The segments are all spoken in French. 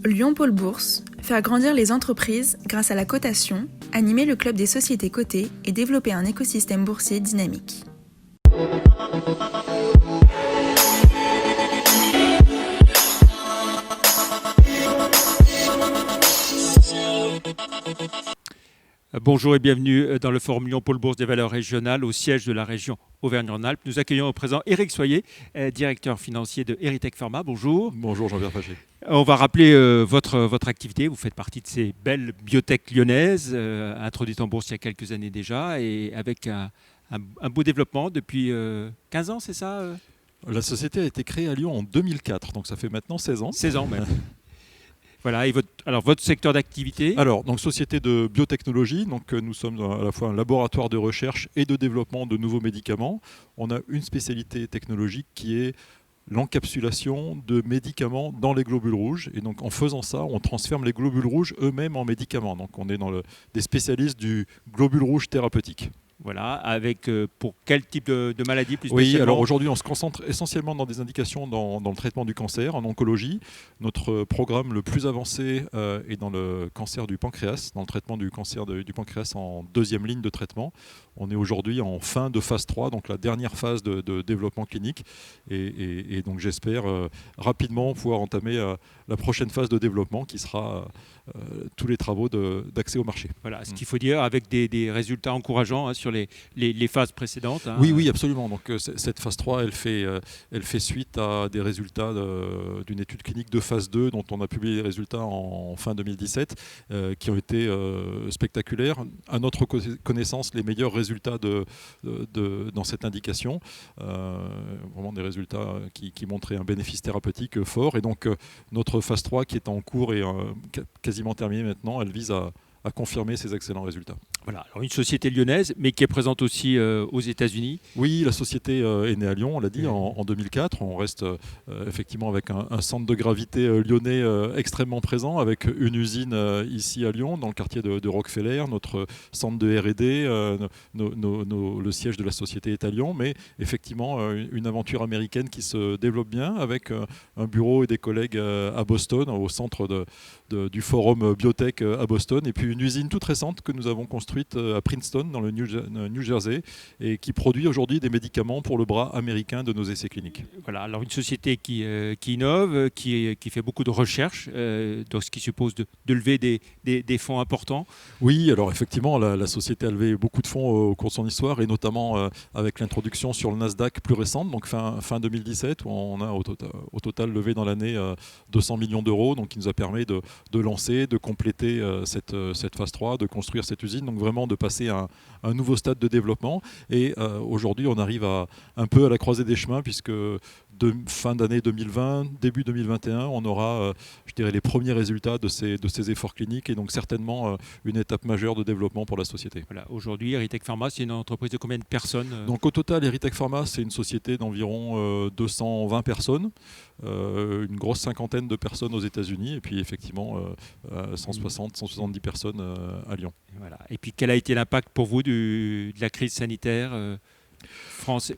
Lyon Pôle Bourse, faire grandir les entreprises grâce à la cotation, animer le club des sociétés cotées et développer un écosystème boursier dynamique. Bonjour et bienvenue dans le forum Lyon Pôle Bourse des valeurs régionales au siège de la région Auvergne-Rhône-Alpes. Nous accueillons au présent Éric Soyer, directeur financier de Erytech Pharma. Bonjour. Bonjour Jean-Pierre Faché. On va rappeler votre activité. Vous faites partie de ces belles biotech lyonnaises, introduites en bourse il y a quelques années déjà et avec un beau développement depuis 15 ans, c'est ça La société a été créée à Lyon en 2004, donc ça fait maintenant 16 ans. 16 ans même. Voilà, et votre secteur d'activité? Alors, donc société de biotechnologie, donc nous sommes à la fois un laboratoire de recherche et de développement de nouveaux médicaments. On a une spécialité technologique qui est l'encapsulation de médicaments dans les globules rouges. Et donc en faisant ça, on transforme les globules rouges eux-mêmes en médicaments. Donc on est dans des spécialistes du globule rouge thérapeutique. Voilà, avec pour quel type de maladie plus spécialement? Oui, alors aujourd'hui on se concentre essentiellement dans des indications dans le traitement du cancer, en oncologie. Notre programme le plus avancé est dans le cancer du pancréas, dans le traitement du cancer du pancréas en deuxième ligne de traitement. On est aujourd'hui en fin de phase 3, donc la dernière phase de développement clinique. Et donc j'espère rapidement pouvoir entamer la prochaine phase de développement qui sera tous les travaux d'accès au marché. Voilà, ce qu'il faut dire avec des résultats encourageants sur les phases précédentes. Oui, absolument. Donc cette phase 3, elle fait suite à des résultats d'une étude clinique de phase 2 dont on a publié les résultats en fin 2017 qui ont été spectaculaires. À notre connaissance, les meilleurs résultats dans cette indication. Vraiment des résultats qui montraient un bénéfice thérapeutique fort. Et donc notre phase 3 qui est en cours et quasiment terminée maintenant, elle vise à confirmer ces excellents résultats. Voilà, alors une société lyonnaise, mais qui est présente aussi aux États-Unis. Oui, la société est née à Lyon, on l'a dit, en 2004. On reste effectivement avec un centre de gravité lyonnais extrêmement présent, avec une usine ici à Lyon, dans le quartier de Rockefeller, notre centre de R&D, le siège de la société est à Lyon, mais effectivement une aventure américaine qui se développe bien, avec un bureau et des collègues à Boston, au centre du forum biotech à Boston, et puis une usine toute récente que nous avons construite à Princeton, dans le New Jersey, et qui produit aujourd'hui des médicaments pour le bras américain de nos essais cliniques. Voilà, alors une société qui innove, qui fait beaucoup de recherche, donc ce qui suppose de lever des fonds importants. Oui, alors effectivement, la société a levé beaucoup de fonds au cours de son histoire, et notamment avec l'introduction sur le Nasdaq plus récente, donc fin 2017, où on a au total levé dans l'année 200 millions d'euros, donc qui nous a permis de lancer, de compléter cette phase 3, de construire cette usine, donc vraiment de passer à un nouveau stade de développement. Et aujourd'hui, on arrive un peu à la croisée des chemins, puisque fin d'année 2020, début 2021, on aura, je dirais, les premiers résultats de ces efforts cliniques, et donc certainement une étape majeure de développement pour la société. Voilà, aujourd'hui, Erytech Pharma, c'est une entreprise de combien de personnes? Donc au total, Erytech Pharma, c'est une société d'environ 220 personnes, une grosse cinquantaine de personnes aux États-Unis, et puis effectivement 170 personnes à Lyon. Voilà. Et puis quel a été l'impact pour vous de la crise sanitaire France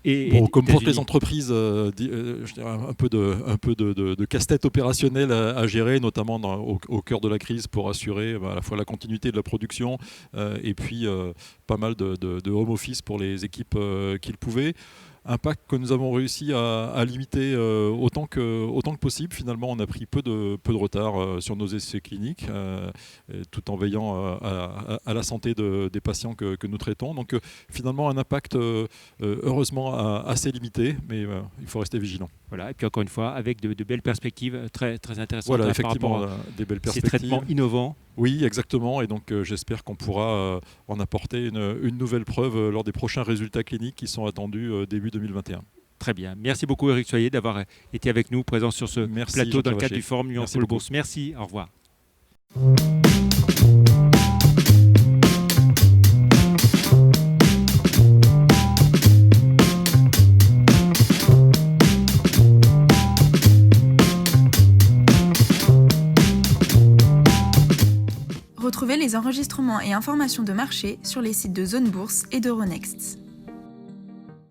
comme pour toutes les entreprises, je dirais un peu de casse-tête opérationnel à gérer, notamment au cœur de la crise, pour assurer à la fois la continuité de la production et puis pas mal de home office pour les équipes qui le pouvaient. Impact que nous avons réussi à limiter autant que possible. Finalement, on a pris peu de retard sur nos essais cliniques, tout en veillant à la santé des patients que nous traitons. Donc finalement, un impact heureusement assez limité, mais il faut rester vigilant. Voilà, et puis encore une fois, avec de belles perspectives très, très intéressantes. Voilà, effectivement, des belles perspectives. Ces traitements innovants. Oui, exactement. Et donc, j'espère qu'on pourra en apporter une nouvelle preuve lors des prochains résultats cliniques qui sont attendus début 2021. Très bien. Merci beaucoup, Éric Soyer, d'avoir été avec nous, présent sur ce plateau dans le cadre du Forum Lyon Pôle Bourse. Merci, au revoir. Retrouvez les enregistrements et informations de marché sur les sites de Zone Bourse et d'Euronext.